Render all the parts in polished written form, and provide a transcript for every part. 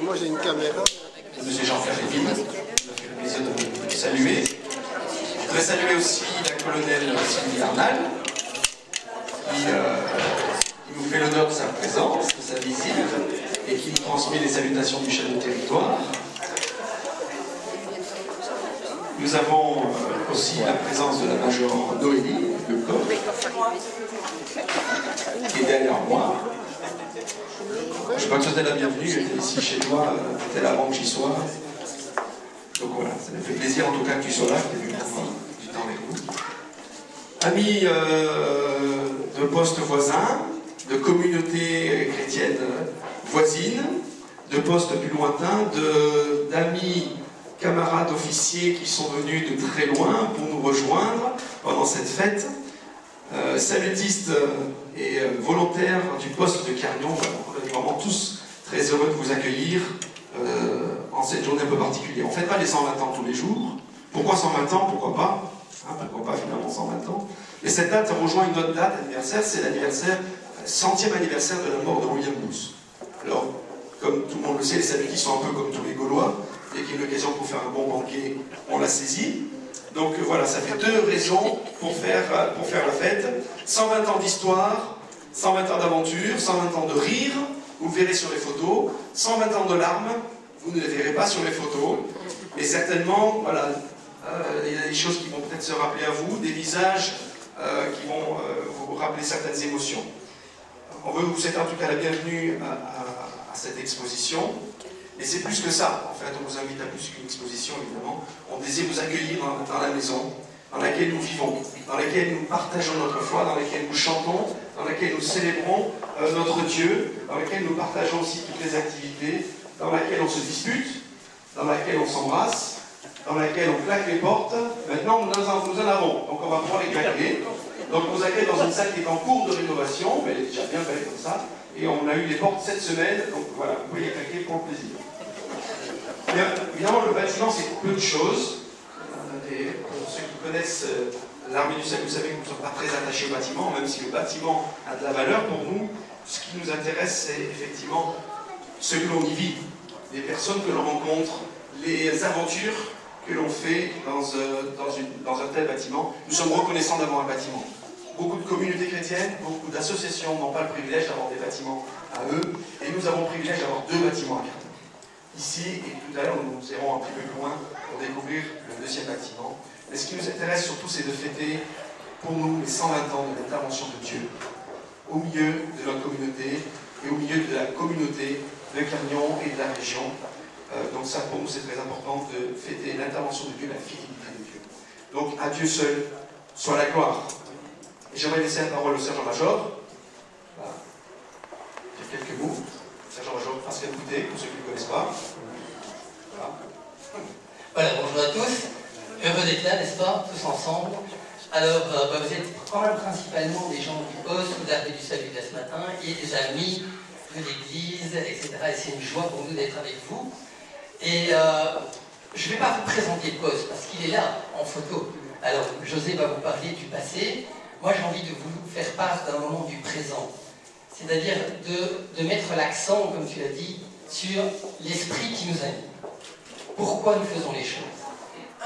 moi j'ai une caméra. Monsieur Jean-Pierre Lévin, ça fait plaisir de vous saluer. Je voudrais saluer aussi la colonelle Sylvie Arnal, qui nous fait l'honneur de sa présence, de sa visite, et qui nous transmet les salutations du chef de territoire. Nous avons aussi la présence de la Major Noélie Lecoq, qui est derrière moi. Je crois que c'était la bienvenue, j'étais ici chez toi, c'était avant que j'y sois. Donc voilà, ça me fait plaisir en tout cas que tu sois là, que tu aies vu du temps avec nous. Amis de postes voisins, de communautés chrétiennes voisines, de postes plus lointains, d'amis, camarades officiers qui sont venus de très loin pour nous rejoindre pendant cette fête. Salutistes et volontaires du poste de Carignan, on est vraiment tous très heureux de vous accueillir en cette journée un peu particulière. On ne fait pas les 120 ans tous les jours. Pourquoi 120 ans? Pourquoi pas? Pourquoi pas finalement 120 ans? Et cette date rejoint une autre date anniversaire, c'est l'anniversaire, 100e anniversaire de la mort de William Booth. Alors, comme tout le monde le sait, les salutistes sont un peu comme tous les Gaulois. Dès qu'il y a une occasion pour faire un bon banquet, on la saisit. Donc voilà, ça fait deux raisons pour faire la fête. 120 ans d'histoire, 120 ans d'aventure, 120 ans de rire, vous le verrez sur les photos, 120 ans de larmes, vous ne les verrez pas sur les photos, mais certainement, voilà, il y a des choses qui vont peut-être se rappeler à vous, des visages qui vont vous rappeler certaines émotions. On veut vous souhaiter en tout cas la bienvenue à cette exposition. Et c'est plus que ça, en fait, on vous invite à plus qu'une exposition, évidemment. On désire vous accueillir dans la maison, dans laquelle nous vivons, dans laquelle nous partageons notre foi, dans laquelle nous chantons, dans laquelle nous célébrons notre Dieu, dans laquelle nous partageons aussi toutes les activités, dans laquelle on se dispute, dans laquelle on s'embrasse, dans laquelle on claque les portes. Maintenant, nous en avons, donc on va pouvoir les claquer. Donc on vous accueille dans une salle qui est en cours de rénovation, mais elle est déjà bien belle comme ça. Et on a eu les portes cette semaine, donc voilà, vous pouvez les claquer pour le plaisir. Bien, évidemment, le bâtiment, c'est peu de choses. Pour ceux qui connaissent l'armée du salut, vous savez que nous ne sommes pas très attachés au bâtiment, même si le bâtiment a de la valeur pour nous. Ce qui nous intéresse, c'est effectivement ce que l'on y vit, les personnes que l'on rencontre, les aventures que l'on fait dans un tel bâtiment. Nous sommes reconnaissants d'avoir un bâtiment. Beaucoup de communautés chrétiennes, beaucoup d'associations n'ont pas le privilège d'avoir des bâtiments à eux, et nous avons le privilège d'avoir deux bâtiments à Carignan. Ici, et tout à l'heure, nous irons un petit peu plus loin pour découvrir le deuxième bâtiment. Mais ce qui nous intéresse surtout, c'est de fêter pour nous les 120 ans de l'intervention de Dieu au milieu de notre communauté et au milieu de la communauté de Carignan et de la région. Donc ça, pour nous, c'est très important de fêter l'intervention de Dieu, la fidélité de Dieu. Donc, à Dieu seul soit la gloire. Et j'aimerais laisser la parole au sergent-major. Voilà. J'ai quelques mots. Sergent-major Pascal Boutet, pour ceux qui ne le connaissent pas. Voilà, bonjour à tous. Heureux d'être là, n'est-ce pas, tous ensemble. Alors, vous êtes quand même principalement des gens du poste ou d'Armée du Salut de ce matin et des amis de l'Église, etc. Et c'est une joie pour nous d'être avec vous. Et je ne vais pas vous présenter le poste parce qu'il est là, en photo. Alors, José va vous parler du passé. Moi, j'ai envie de vous faire part d'un moment du présent. C'est-à-dire de mettre l'accent, comme tu l'as dit, sur l'esprit qui nous anime. Pourquoi nous faisons les choses?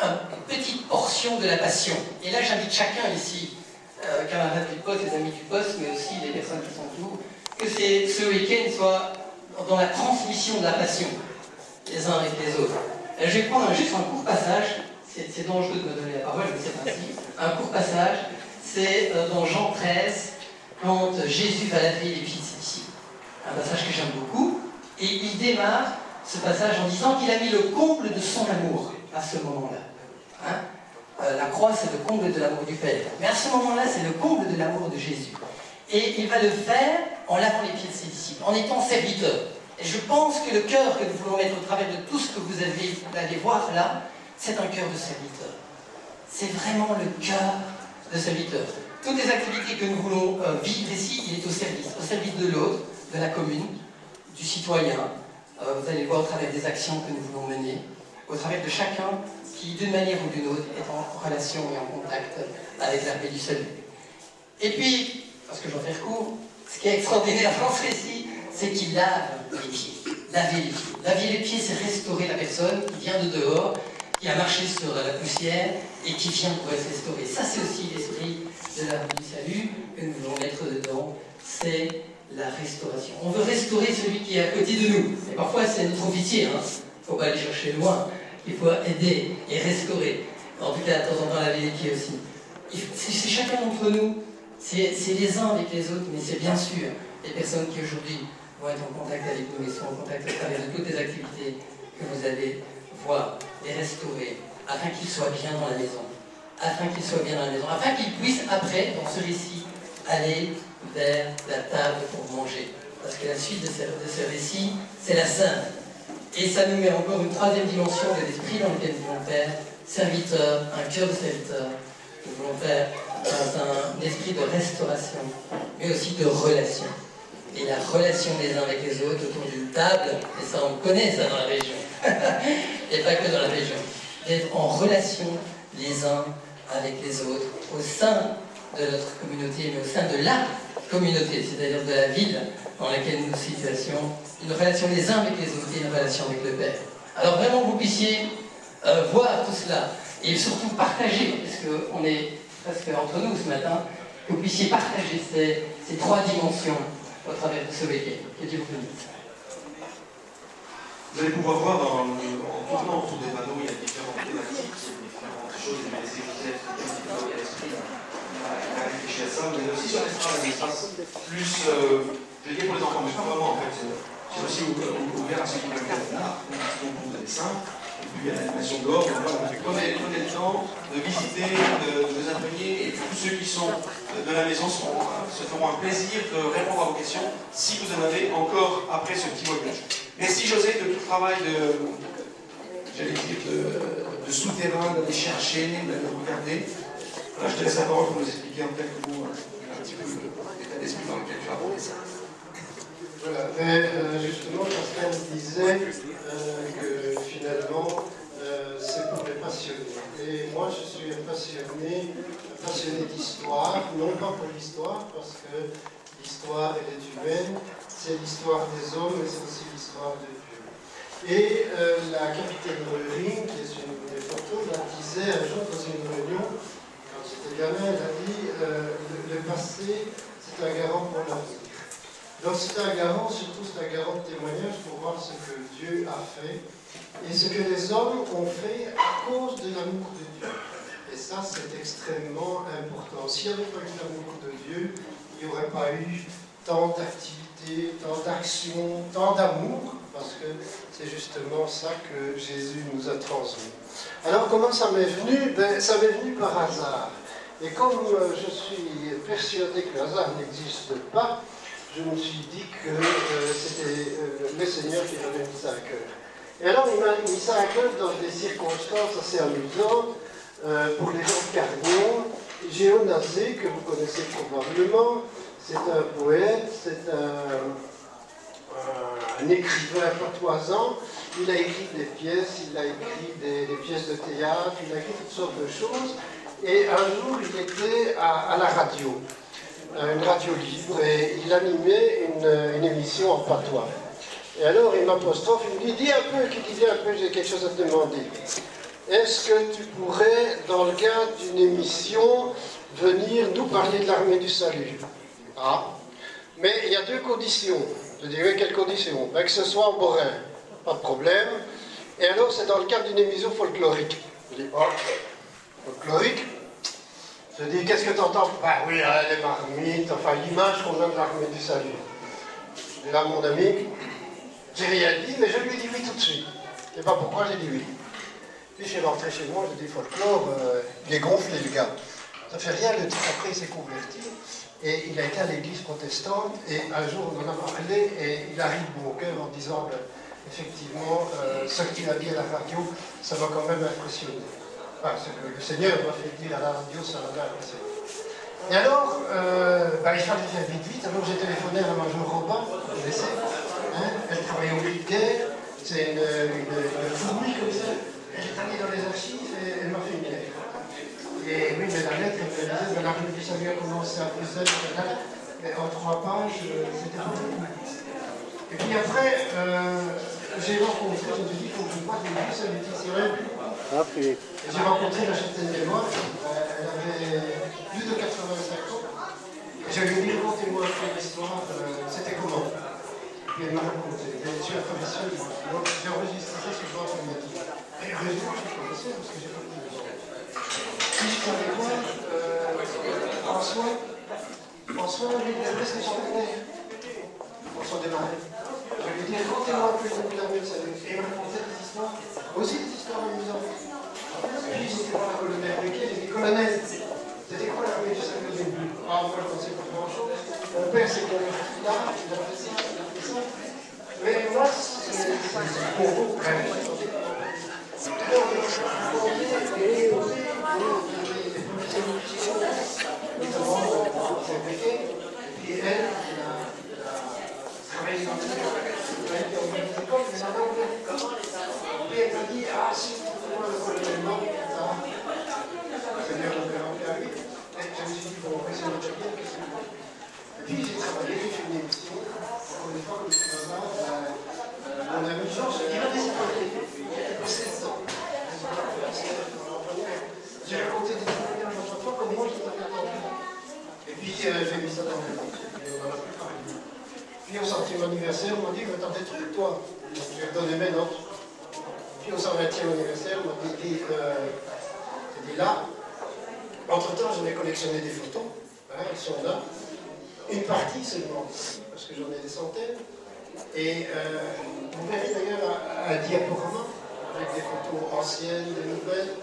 Une petite portion de la passion. Et là, j'invite chacun ici, camarades du poste, les amis du poste, mais aussi les personnes qui sont autour, que ce week-end soit dans la transmission de la passion, les uns avec les autres. Et je vais prendre juste un court passage, c'est dangereux de me donner la parole, mais c'est ainsi. Un court passage, c'est dans Jean 13, quand Jésus va laver les pieds de ses disciples. Un passage que j'aime beaucoup, et il démarre ce passage en disant qu'il a mis le comble de son amour à ce moment-là. Hein? La croix, c'est le comble de l'amour du Père. Mais à ce moment-là, c'est le comble de l'amour de Jésus. Et il va le faire en lavant les pieds de ses disciples, en étant serviteur. Et je pense que le cœur que nous voulons mettre au travers de tout ce que vous allez voir là, c'est un cœur de serviteur. C'est vraiment le cœur de serviteur. Toutes les activités que nous voulons vivre ici, il est au service de l'autre, de la commune, du citoyen. Vous allez voir au travers des actions que nous voulons mener, au travers de chacun qui, d'une manière ou d'une autre, est en relation et en contact avec l'armée du salut. Et puis, parce que j'en fais court, ce qui est extraordinaire dans ce récit, c'est qu'il lave les pieds. laver les pieds. Laver les pieds, c'est restaurer la personne qui vient de dehors, qui a marché sur la poussière et qui vient pour être restaurée. Ça, c'est aussi l'esprit de l'arbre du salut que nous voulons mettre dedans. C'est la restauration. On veut restaurer celui qui est à côté de nous. Et parfois, c'est notre officier. Il ne faut pas aller chercher loin. Il faut aider et restaurer. En tout cas, de temps en temps, laver les pieds aussi. C'est chacun d'entre nous. C'est les uns avec les autres, mais c'est bien sûr les personnes qui aujourd'hui vont être en contact avec nous et sont en contact à travers de toutes les activités que vous allez voir et restaurer, afin qu'ils soient bien dans la maison. Afin qu'ils soient bien dans la maison. Afin qu'ils puissent, après, dans ce récit, aller vers la table pour manger. Parce que la suite de ce récit, c'est la Sainte. Et ça nous met encore une troisième dimension de l'esprit dans lequel nous voulons faire serviteur, un cœur de serviteur. Nous voulons faire dans un esprit de restauration, mais aussi de relation. Et la relation des uns avec les autres autour d'une table, et ça on connaît ça dans la région, et pas que dans la région, d'être en relation les uns avec les autres, au sein de notre communauté, mais au sein de la communauté, c'est-à-dire de la ville dans laquelle nous nous situons, une relation les uns avec les autres et une relation avec le Père. Alors vraiment que vous puissiez voir tout cela, et surtout partager, parce qu'on est presque entre nous ce matin, que vous puissiez partager ces trois dimensions au travers de ce week-end. Que Dieu vous bénisse. Vous allez pouvoir voir en tournant autour des panneaux, il y a différentes thématiques, différentes choses, il y a des épithètes, il y a l'esprit, il a réfléchi à ça, mais aussi sur l'espace plus, je vais dire pour les enfants, mais pas vraiment en fait, c'est aussi ouvert à ceux qui veulent faire de l'art, pour des dessins. Et puis il y a l'animation dehors, prenez le temps de visiter, de vous imprégner, et puis tous ceux qui sont de la maison se feront un plaisir de répondre à vos questions, si vous en avez encore après ce petit voyage. Merci José de tout le travail de souterrain, d'aller chercher, de regarder. Voilà, je te laisse la parole pour nous expliquer en quelques mots un petit peu l'état d'esprit dans lequel tu as abordé ça. Voilà, mais justement, Pascal disait que finalement, c'est pour les passionnés. Et moi, je suis un passionné d'histoire, non pas pour l'histoire, parce que l'histoire, elle est humaine, c'est l'histoire des hommes, mais c'est aussi l'histoire de Dieu. Et la capitaine Röhring, qui est sur une des photos, la disait un jour dans une réunion, quand j'étais gamin, elle a dit le passé, c'est un garant pour l'avenir. Donc c'est un garant, surtout c'est un garant de témoignage pour voir ce que Dieu a fait et ce que les hommes ont fait à cause de l'amour de Dieu. Et ça c'est extrêmement important. S'il n'y avait pas eu l'amour de Dieu, il n'y aurait pas eu tant d'activités, tant d'actions, tant d'amour, parce que c'est justement ça que Jésus nous a transmis. Alors comment ça m'est venu? Ça m'est venu par hasard. Et comme je suis persuadé que le hasard n'existe pas, je me suis dit que c'était le Seigneur qui m'avait mis ça à cœur. Et alors il m'a mis ça à cœur dans des circonstances assez amusantes pour les gens de Carignan. Géonazé, que vous connaissez probablement, c'est un poète, c'est un écrivain patoisant. Il a écrit des pièces, il a écrit des pièces de théâtre, il a écrit toutes sortes de choses. Et un jour, il était à la radio. Une radio libre, et il animait une émission en patois. Et alors il m'apostrophe, il me dit, dis un peu, j'ai quelque chose à te demander. Est-ce que tu pourrais, dans le cadre d'une émission, venir nous parler de l'armée du salut? Ah, mais il y a deux conditions. Je dis, oui, quelles conditions? Ben, que ce soit en borin, pas de problème. Et alors c'est dans le cadre d'une émission folklorique. Je dis, oh, folklorique? Je dis, qu'est-ce que tu entends? Ben oui, les marmites, enfin l'image qu'on a de l'armée du salut. Je dis là, mon ami, j'ai rien dit, mais je lui ai dit oui tout de suite. Je ne sais pas pourquoi, j'ai dit oui. Puis je suis rentré chez moi, j'ai dit folklore, il est gonflé le gars. Ça fait rien, le type après il s'est converti, et il a été à l'église protestante, et un jour on en a parlé, et il arrive bon cœur en disant, effectivement, ce qu'il a dit à la radio, ça m'a quand même impressionné. Enfin, ce que le Seigneur m'a fait dire à la radio, ça m'a impressionné. Et alors, il fallait faire vite, alors j'ai téléphoné à la Major Robin, vous connaissez, hein, elle travaillait au militaire, c'est une fourmi comme ça, elle est allée dans les archives et elle m'a fait une lettre. Et oui, mais la lettre, elle me disait, l'armée du salut a commencé à Bruxelles, mais en 3 pages, c'était pas beaucoup. Et puis après, j'ai rencontré, je te dis, il faut que je vois les bus avec Israël. J'ai rencontré la châtaigne des Lois, elle avait plus de 85 ans. J'avais dit, racontez-moi un peu l'histoire, c'était comment? Et elle m'a raconté. Je suis un professeur, donc j'ai enregistré ça sur le plan informatique. Et heureusement, je suis professeur parce que j'ai pas de besoin. Puis je parlais quoi François, lui, il avait ce que je connais. François Desmarais. Je lui ai dit, racontez-moi un peu le l'armée de salut. Et il m'a raconté des histoires, aussi des histoires amusantes. Puis j'étais voir la colonel Riquet, j'ai dit, colonel, c'était quoi l'armée du salut au début? Ah, moi je ne pensais pas grand-chose. Mon père s'est converti là, il a fait ça, il a fait ça. Mais moi, c'est pour vous, quand même. Et elle, travaillé dans l'école, mais ça n'a pas et elle m'a dit, ah, si vous trouvez le colonel, c'est bien mon père en fait à lui. Et je me suis dit, bon, c'est notre bien, qu'est-ce que vous. Et puis j'ai travaillé, j'ai fait une émission, encore une fois, comme je suis là, mon ami Georges, il m'a disparu, il était pour 16 ans. J'ai raconté des témoignages à chaque fois, comme moi je t'avais entendu. Et puis j'ai mis ça dans le livre, et on en a plus parlé. Puis au 100e anniversaire, on m'a dit, mais t'as des trucs, toi. Je vais donner mes notes. Puis au 120e anniversaire, on m'a dit, c'était là. Entre-temps, j'en ai collectionné des photos, hein, elles sont là. Une partie seulement, parce que j'en ai des centaines. Et vous verrez d'ailleurs un diaporama avec des photos anciennes, des nouvelles,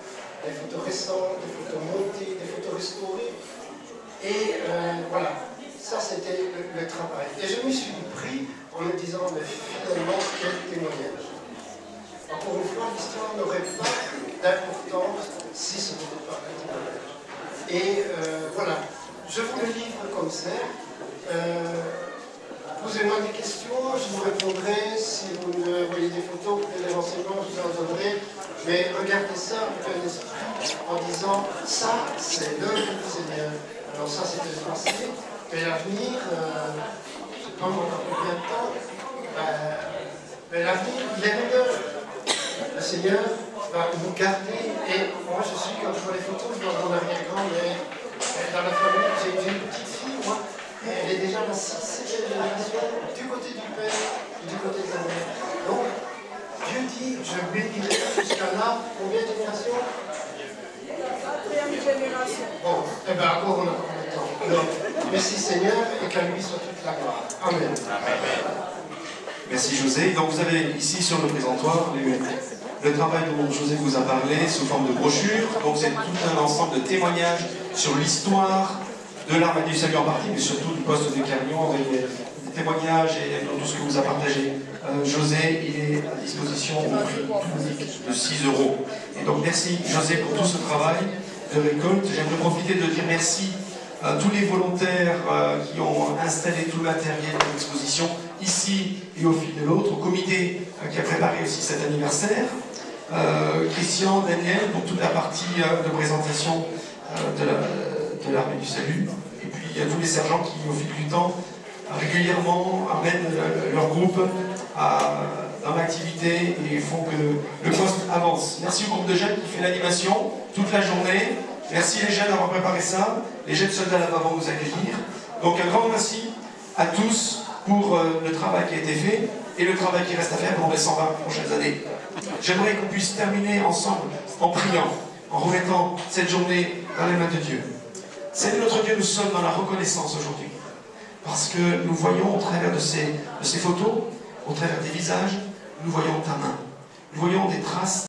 des photos récentes, des photos montées, des photos restaurées. Et voilà, ça c'était le travail. Et je me suis pris en me disant, mais finalement, quel témoignage. Encore une fois, l'histoire n'aurait pas d'importance si ce n'était pas un témoignage. Et voilà, je vous le livre comme ça. Posez-moi des questions, je vous répondrai. Si vous me voyez des photos, des renseignements, je vous en donnerai. Mais regardez ça avec un esprit en disant, ça, c'est l'œuvre du Seigneur. Alors ça, c'était le passé, mais l'avenir, je ne sais pas encore combien de temps, mais l'avenir, il est meilleur. Le Seigneur va nous garder. Et moi, je suis, quand je vois les photos, je vois mon arrière-grand-mère. Dans la famille, j'ai une petite fille, moi. Elle est déjà la 6e génération du côté du père et du côté de la mère. Donc, Dieu dit, je bénirai jusqu'à là, combien de générations? 4e génération. Bon, eh bien encore on a encore le temps. Alors, merci Seigneur et qu'à lui soit toute la gloire. Amen. Amen. Merci José. Donc vous avez ici sur le présentoir le travail dont José vous a parlé sous forme de brochure. Donc c'est tout un ensemble de témoignages sur l'histoire de l'Armée du Salut en partie, mais surtout du poste de Carignan, avec des témoignages et tout ce que vous a partagé. José, il est à disposition au prix de 6 €. Et donc merci José pour tout ce travail de récolte. J'aimerais profiter de dire merci à tous les volontaires qui ont installé tout le matériel de l'exposition, ici et au fil de l'autre, au comité qui a préparé aussi cet anniversaire, Christian, Daniel, pour toute la partie de présentation de l'Armée du Salut, et puis tous les sergents qui, au fil du temps, régulièrement amènent leur groupe dans l'activité et font que le poste avance. Merci au groupe de jeunes qui fait l'animation toute la journée. Merci les jeunes d'avoir préparé ça. Les jeunes soldats là-bas vont nous accueillir. Donc un grand merci à tous pour le travail qui a été fait et le travail qui reste à faire pour les 120 prochaines années. J'aimerais qu'on puisse terminer ensemble en priant, en remettant cette journée dans les mains de Dieu. Seigneur notre Dieu, nous sommes dans la reconnaissance aujourd'hui. Parce que nous voyons au travers de ces photos, au travers des visages, nous voyons ta main. Nous voyons des traces